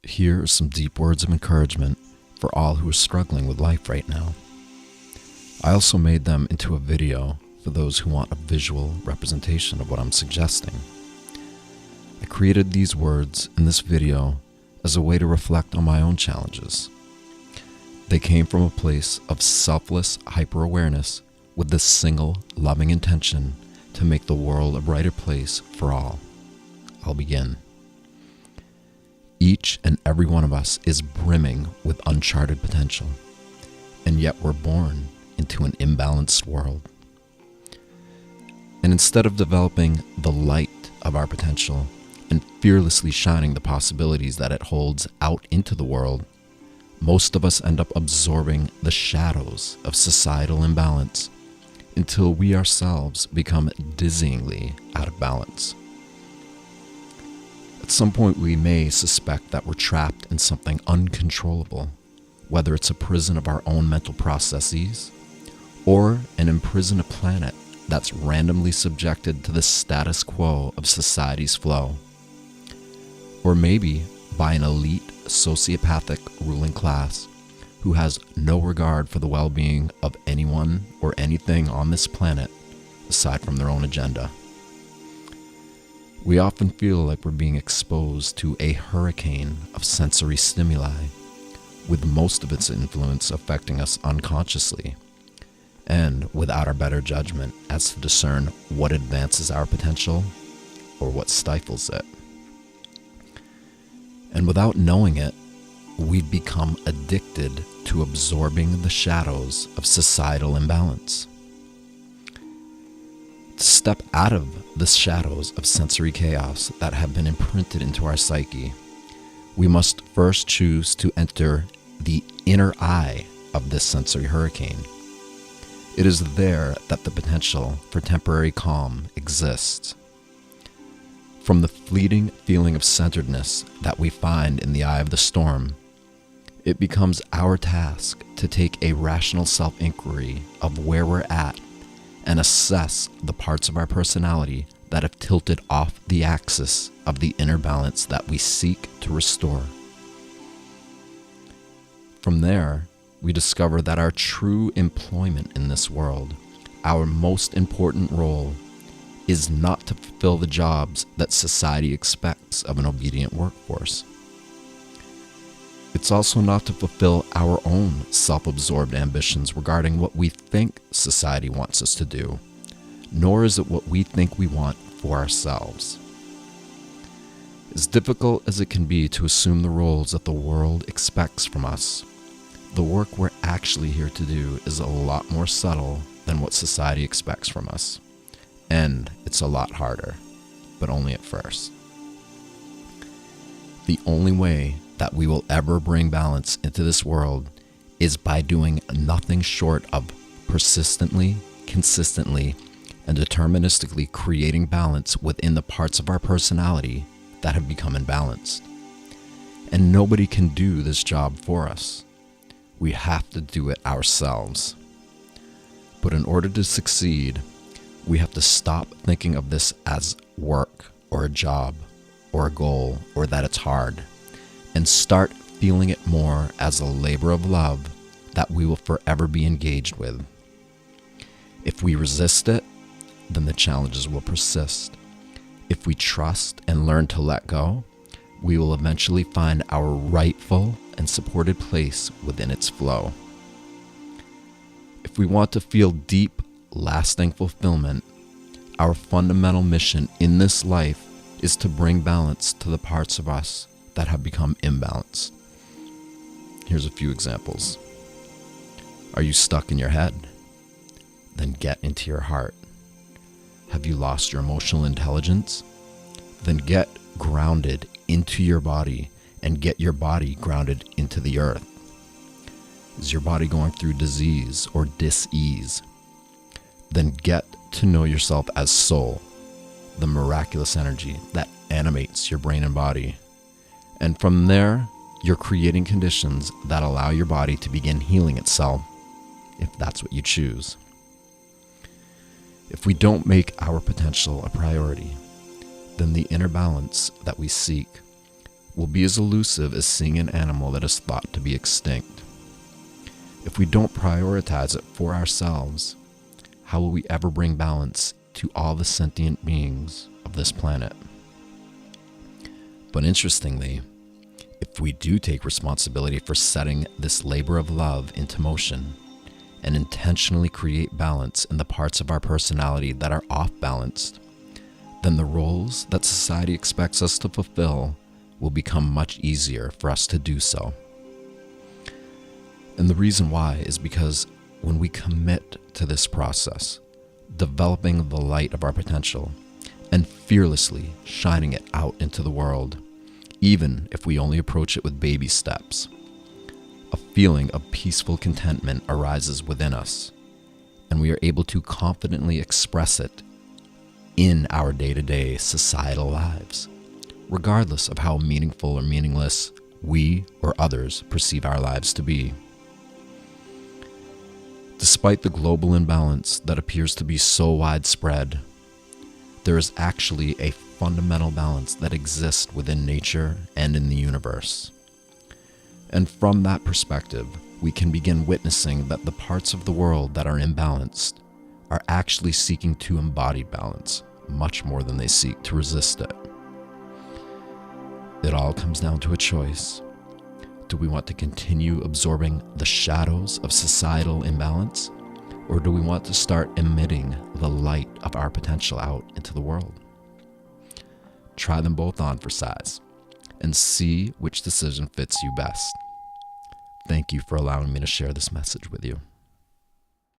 Here are some deep words of encouragement for all who are struggling with life right now. I also made them into a video for those who want a visual representation of what I'm suggesting. I created these words in this video as a way to reflect on my own challenges. They came from a place of selfless hyper-awareness with the single loving intention to make the world a brighter place for all. I'll begin. Each and every one of us is brimming with uncharted potential, and yet we're born into an imbalanced world. And instead of developing the light of our potential and fearlessly shining the possibilities that it holds out into the world, most of us end up absorbing the shadows of societal imbalance until we ourselves become dizzyingly out of balance. At some point, we may suspect that we're trapped in something uncontrollable, whether it's a prison of our own mental processes or an imprisoned planet that's randomly subjected to the status quo of society's flow, or maybe by an elite sociopathic ruling class who has no regard for the well-being of anyone or anything on this planet aside from their own agenda. We often feel like we're being exposed to a hurricane of sensory stimuli, with most of its influence affecting us unconsciously, and without our better judgment as to discern what advances our potential or what stifles it. And without knowing it, we've become addicted to absorbing the shadows of societal imbalance. To step out of the shadows of sensory chaos that have been imprinted into our psyche, we must first choose to enter the inner eye of this sensory hurricane. It is there that the potential for temporary calm exists. From the fleeting feeling of centeredness that we find in the eye of the storm, it becomes our task to take a rational self-inquiry of where we're at and assess the parts of our personality that have tilted off the axis of the inner balance that we seek to restore. From there, we discover that our true employment in this world, our most important role, is not to fulfill the jobs that society expects of an obedient workforce. It's also not to fulfill our own self-absorbed ambitions regarding what we think society wants us to do, nor is it what we think we want for ourselves. As difficult as it can be to assume the roles that the world expects from us, the work we're actually here to do is a lot more subtle than what society expects from us. And it's a lot harder, but only at first. The only way that we will ever bring balance into this world is by doing nothing short of persistently, consistently, and deterministically creating balance within the parts of our personality that have become imbalanced. And nobody can do this job for us. We have to do it ourselves. But in order to succeed, we have to stop thinking of this as work or a job or a goal or that it's hard, and start feeling it more as a labor of love that we will forever be engaged with. If we resist it, then the challenges will persist. If we trust and learn to let go, we will eventually find our rightful and supported place within its flow. If we want to feel deep, lasting fulfillment, our fundamental mission in this life is to bring balance to the parts of us that have become imbalanced. Here's a few examples. Are you stuck in your head? Then get into your heart. Have you lost your emotional intelligence? Then get grounded into your body and get your body grounded into the earth. Is your body going through disease or dis-ease? Then get to know yourself as soul, the miraculous energy that animates your brain and body. And from there, you're creating conditions that allow your body to begin healing itself, if that's what you choose. If we don't make our potential a priority, then the inner balance that we seek will be as elusive as seeing an animal that is thought to be extinct. If we don't prioritize it for ourselves, how will we ever bring balance to all the sentient beings of this planet? But interestingly, if we do take responsibility for setting this labor of love into motion and intentionally create balance in the parts of our personality that are off-balanced, then the roles that society expects us to fulfill will become much easier for us to do so. And the reason why is because when we commit to this process, developing the light of our potential and fearlessly shining it out into the world, even if we only approach it with baby steps, a feeling of peaceful contentment arises within us, and we are able to confidently express it in our day-to-day societal lives, regardless of how meaningful or meaningless we or others perceive our lives to be. Despite the global imbalance that appears to be so widespread, there is actually a fundamental balance that exists within nature and in the universe. And from that perspective, we can begin witnessing that the parts of the world that are imbalanced are actually seeking to embody balance much more than they seek to resist it. It all comes down to a choice. Do we want to continue absorbing the shadows of societal imbalance, or do we want to start emitting the light of our potential out into the world? Try them both on for size and see which decision fits you best. Thank you for allowing me to share this message with you.